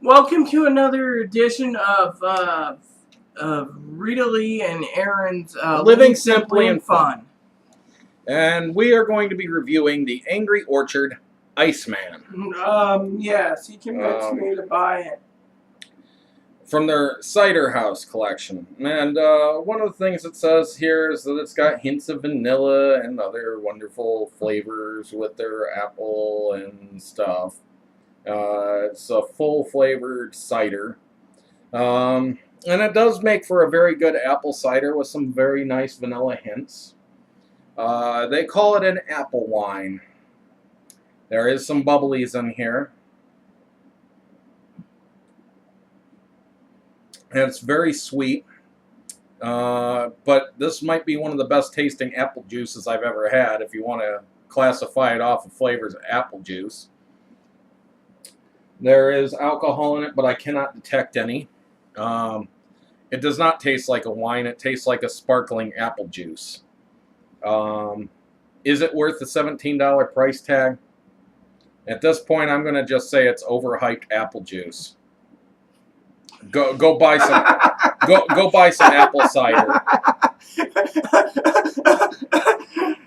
Welcome to another edition of Rita Lee and Aaron's Living Simply and Fun. And we are going to be reviewing the Angry Orchard Iceman. Yes, he convinced me to buy it. From their Cider House collection. And one of the things it says here is that it's got hints of vanilla and other wonderful flavors with their apple and stuff. It's a full-flavored cider. And it does make for a very good apple cider with some very nice vanilla hints. They call it an apple wine. There is some bubblies in here. And it's very sweet. But this might be one of the best tasting apple juices I've ever had if you want to classify it off of flavors of apple juice. There is alcohol in it, but I cannot detect any. It does not taste like a wine. It tastes like a sparkling apple juice. Is it worth the $17 price tag? At this point, I'm going to just say it's overhyped apple juice. Go buy some go buy some apple cider.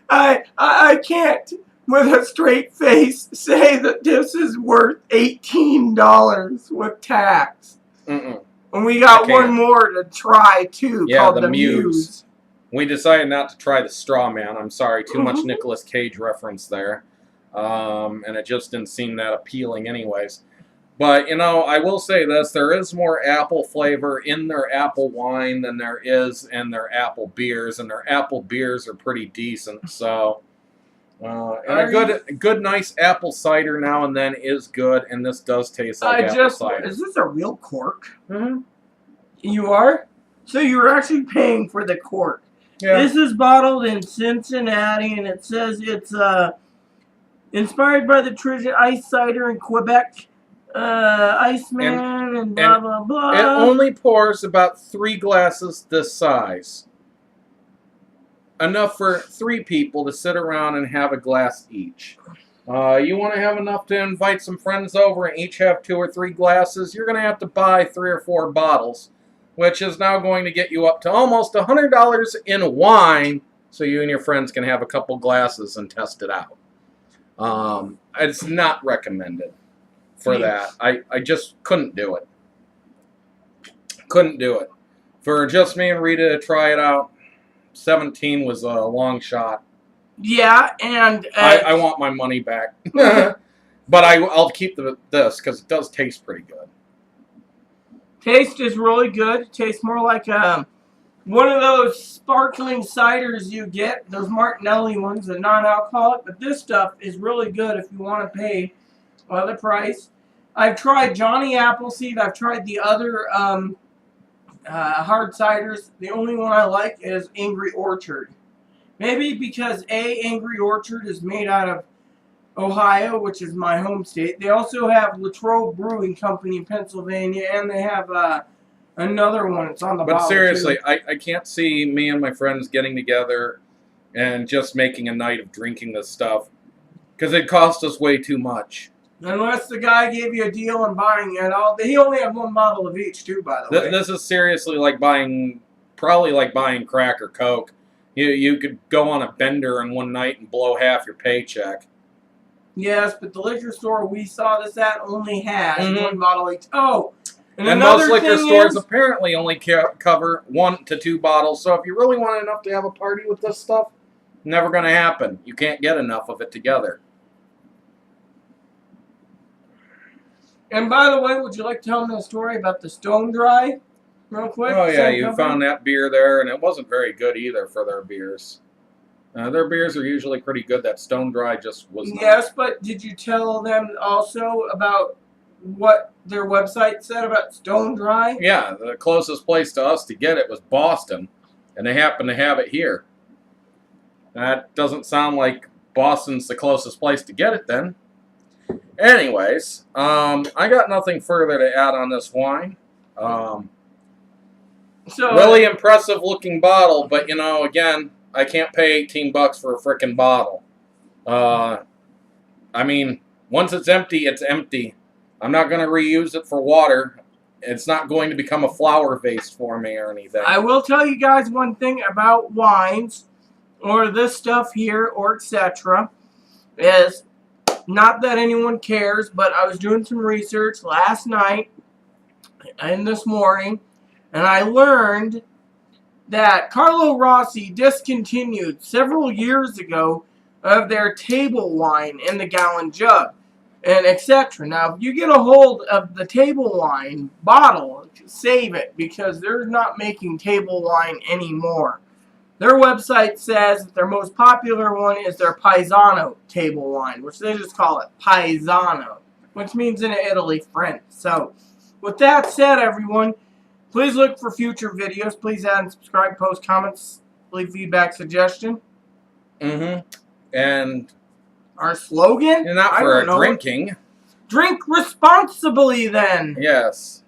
I can't with a straight face say that this is worth $18 with tax. Mm-mm. And we got one more to try too, called the Muse. We decided not to try the Straw Man. I'm sorry, too much Nicolas Cage reference there. And it just didn't seem that appealing anyways. But, you know, I will say this. There is more apple flavor in their apple wine than there is in their apple beers. And their apple beers are pretty decent. So, and a good, nice apple cider now and then is good. And this does taste like apple cider. Is this a real cork? Mm-hmm. You are? So you're actually paying for the cork. Yeah. This is bottled in Cincinnati, and it says it's inspired by the traditional ice cider in Quebec, Iceman, and blah, blah, blah. It only pours about 3 glasses this size. Enough for 3 people to sit around and have a glass each. You want to have enough to invite some friends over and each have 2 or 3 glasses, you're going to have to buy 3 or 4 bottles, which is now going to get you up to almost $100 in wine, so you and your friends can have a couple glasses and test it out. It's not recommended for that. I just couldn't do it. Couldn't do it. For just me and Rita to try it out, 17 was a long shot. Yeah, and I want my money back. But I'll keep this because it does taste pretty good. Taste is really good. It tastes more like one of those sparkling ciders you get, those Martinelli ones, the non-alcoholic. But this stuff is really good if you want to pay the price. I've tried Johnny Appleseed. I've tried the other hard ciders. The only one I like is Angry Orchard. Maybe because Angry Orchard is made out of Ohio, which is my home state. They also have Latrobe Brewing Company in Pennsylvania, and they have another one. It's on the bottle. But seriously, I can't see me and my friends getting together and just making a night of drinking this stuff because it cost us way too much. Unless the guy gave you a deal on buying it all. He only had 1 bottle of each, too, by the way. This is seriously probably like buying crack or Coke. You could go on a bender in one night and blow half your paycheck. Yes, but the liquor store we saw this at only has 1 bottle each. Oh, and most liquor stores apparently only cover 1 to 2 bottles. So if you really want enough to have a party with this stuff, never going to happen. You can't get enough of it together. And by the way, would you like to tell me a story about the Stone Dry real quick? Oh, yeah, you found that beer there, and it wasn't very good either for their beers. Their beers are usually pretty good. That Stone Dry just was not. Yes, but did you tell them also about what their website said about Stone Dry? Yeah, the closest place to us to get it was Boston, and they happen to have it here. That doesn't sound like Boston's the closest place to get it then. Anyways, I got nothing further to add on this wine. Really impressive looking bottle, but you know, again, I can't pay $18 for a frickin' bottle. I mean, once it's empty, I'm not going to reuse it for water. It's not going to become a flower vase for me or anything. I will tell you guys one thing about wines, or this stuff here, or etc. is, not that anyone cares, but I was doing some research last night and this morning, and I learned that Carlo Rossi discontinued several years ago of their table wine in the gallon jug, and etc. Now, if you get a hold of the table wine bottle, save it, because they're not making table wine anymore. Their website says that their most popular one is their Paisano table wine, which they just call it Paisano, which means in Italy, French. So, with that said, everyone, please look for future videos. Please add and subscribe, post comments, leave feedback, suggestion. And our slogan? Not for drinking. Drink responsibly, then. Yes.